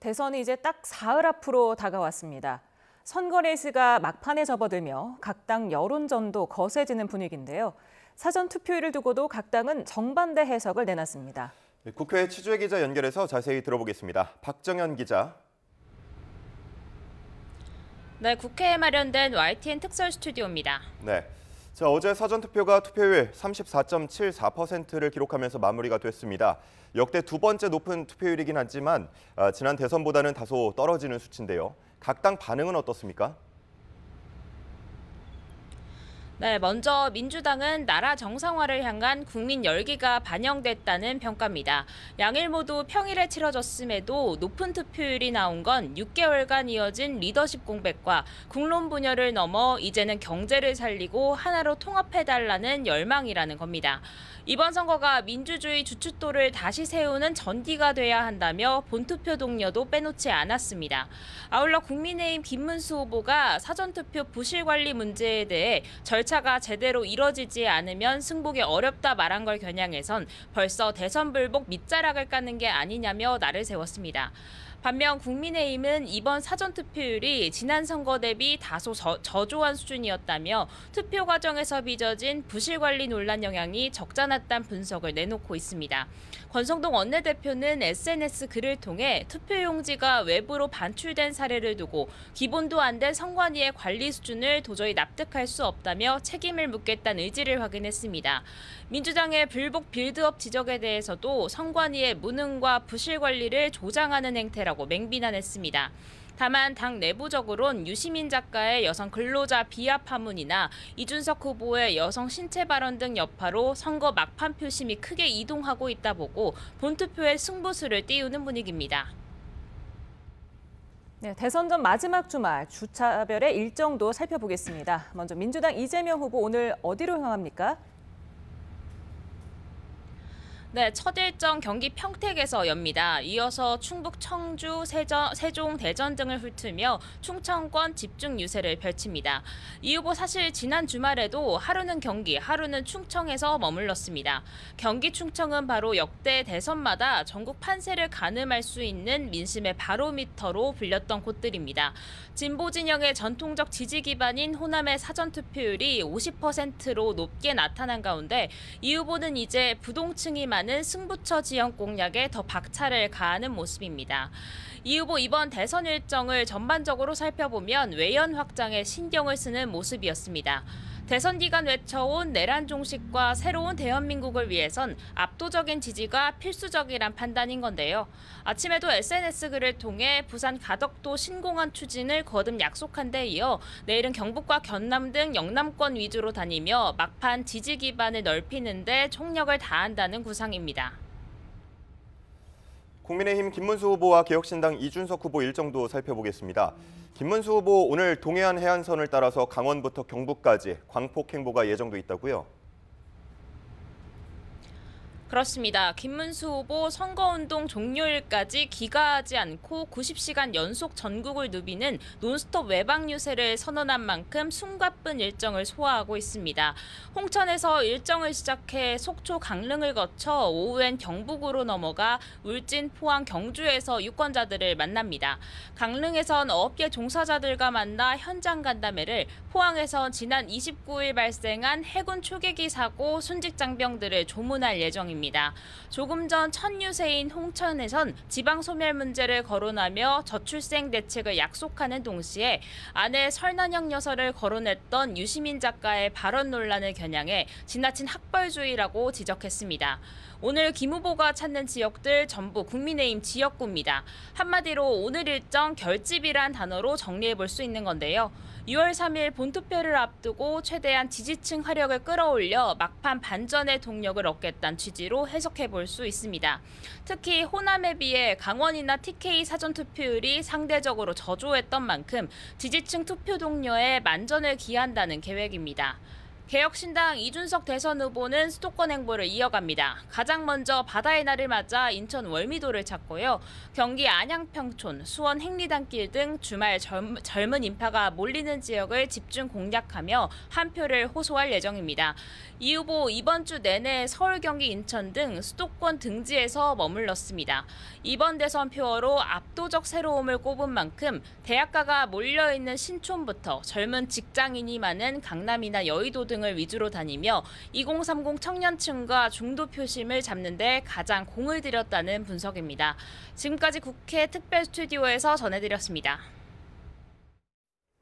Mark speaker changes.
Speaker 1: 대선이 이제 딱 사흘 앞으로 다가왔습니다. 선거 레이스가 막판에 접어들며 각 당 여론전도 거세지는 분위기인데요. 사전 투표일을 두고도 각 당은 정반대 해석을 내놨습니다.
Speaker 2: 국회 취재 기자 연결해서 자세히 들어보겠습니다. 박정현 기자.
Speaker 3: 네, 국회에 마련된 YTN 특설 스튜디오입니다.
Speaker 2: 네. 자, 어제 사전투표가 투표율 34.74%를 기록하면서 마무리가 됐습니다. 역대 두 번째 높은 투표율이긴 하지만 지난 대선보다는 다소 떨어지는 수치인데요. 각 당 반응은 어떻습니까?
Speaker 3: 네, 먼저 민주당은 나라 정상화를 향한 국민 열기가 반영됐다는 평가입니다. 양일 모두 평일에 치러졌음에도 높은 투표율이 나온 건 6개월간 이어진 리더십 공백과 국론 분열을 넘어 이제는 경제를 살리고 하나로 통합해달라는 열망이라는 겁니다. 이번 선거가 민주주의 주춧돌을 다시 세우는 전기가 돼야 한다며 본투표 동료도 빼놓지 않았습니다. 아울러 국민의힘 김문수 후보가 사전투표 부실 관리 문제에 대해 절차가 제대로 이뤄지지 않으면 승복이 어렵다 말한 걸 겨냥해선 벌써 대선 불복 밑자락을 까는 게 아니냐며 날을 세웠습니다. 반면 국민의힘은 이번 사전투표율이 지난 선거 대비 다소 저조한 수준이었다며 투표 과정에서 빚어진 부실관리 논란 영향이 적잖았다는 분석을 내놓고 있습니다. 권성동 원내대표는 SNS 글을 통해 투표용지가 외부로 반출된 사례를 두고 기본도 안 된 선관위의 관리 수준을 도저히 납득할 수 없다며 책임을 묻겠다는 의지를 확인했습니다. 민주당의 불복 빌드업 지적에 대해서도 선관위의 무능과 부실 관리를 조장하는 행태라고 맹비난했습니다. 다만 당 내부적으론 유시민 작가의 여성 근로자 비하 파문이나 이준석 후보의 여성 신체 발언 등 여파로 선거 막판 표심이 크게 이동하고 있다 보고 본투표의 승부수를 띄우는 분위기입니다.
Speaker 1: 네, 대선 전 마지막 주말 주차별의 일정도 살펴보겠습니다. 먼저 민주당 이재명 후보 오늘 어디로 향합니까?
Speaker 3: 네, 첫 일정 경기 평택에서 엽니다. 이어서 충북 청주, 세종, 대전 등을 훑으며 충청권 집중 유세를 펼칩니다. 이 후보 사실 지난 주말에도 하루는 경기, 하루는 충청에서 머물렀습니다. 경기 충청은 바로 역대 대선마다 전국 판세를 가늠할 수 있는 민심의 바로미터로 불렸던 곳들입니다. 진보 진영의 전통적 지지 기반인 호남의 사전투표율이 50%로 높게 나타난 가운데 이 후보는 이제 부동층이 많은 승부처 지역 공략에 더 박차를 가하는 모습입니다. 이 후보 이번 대선 일정을 전반적으로 살펴보면 외연 확장에 신경을 쓰는 모습이었습니다. 대선 기간 외쳐온 내란 종식과 새로운 대한민국을 위해선 압도적인 지지가 필수적이란 판단인 건데요. 아침에도 SNS 글을 통해 부산 가덕도 신공항 추진을 거듭 약속한 데 이어 내일은 경북과 경남 등 영남권 위주로 다니며 막판 지지 기반을 넓히는 데 총력을 다한다는 구상입니다.
Speaker 2: 국민의힘 김문수 후보와 개혁신당 이준석 후보 일정도 살펴보겠습니다. 김문수 후보 오늘 동해안 해안선을 따라서 강원부터 경북까지 광폭 행보가 예정돼 있다고요?
Speaker 3: 그렇습니다. 김문수 후보 선거운동 종료일까지 기가하지 않고 90시간 연속 전국을 누비는 논스톱 외박 유세를 선언한 만큼 숨가쁜 일정을 소화하고 있습니다. 홍천에서 일정을 시작해 속초 강릉을 거쳐 오후엔 경북으로 넘어가 울진, 포항, 경주에서 유권자들을 만납니다. 강릉에선 어업계 종사자들과 만나 현장 간담회를, 포항에선 지난 29일 발생한 해군 초계기 사고 순직 장병들을 조문할 예정입니다. 조금 전 첫 유세인 홍천에선 지방 소멸 문제를 거론하며 저출생 대책을 약속하는 동시에 아내 설난영 여사를 거론했던 유시민 작가의 발언 논란을 겨냥해 지나친 학벌주의라고 지적했습니다. 오늘 김 후보가 찾는 지역들 전부 국민의힘 지역구입니다. 한마디로 오늘 일정 결집이란 단어로 정리해 볼 수 있는 건데요. 6월 3일 본투표를 앞두고 최대한 지지층 화력을 끌어올려 막판 반전의 동력을 얻겠다는 취지로 해석해 볼 수 있습니다. 특히 호남에 비해 강원이나 TK 사전투표율이 상대적으로 저조했던 만큼 지지층 투표 동료에 만전을 기한다는 계획입니다. 개혁신당 이준석 대선 후보는 수도권 행보를 이어갑니다. 가장 먼저 바다의 날을 맞아 인천 월미도를 찾고요. 경기 안양평촌, 수원 행리단길 등 주말 젊은 인파가 몰리는 지역을 집중 공략하며 한 표를 호소할 예정입니다. 이 후보 이번 주 내내 서울, 경기, 인천 등 수도권 등지에서 머물렀습니다. 이번 대선 표어로 압도적 새로움을 꼽은 만큼 대학가가 몰려있는 신촌부터 젊은 직장인이 많은 강남이나 여의도 등을 위주로 다니며 2030 청년층과 중도 표심을 잡는 데 가장 공을 들였다는 분석입니다. 지금까지 국회 특별 스튜디오에서 전해드렸습니다.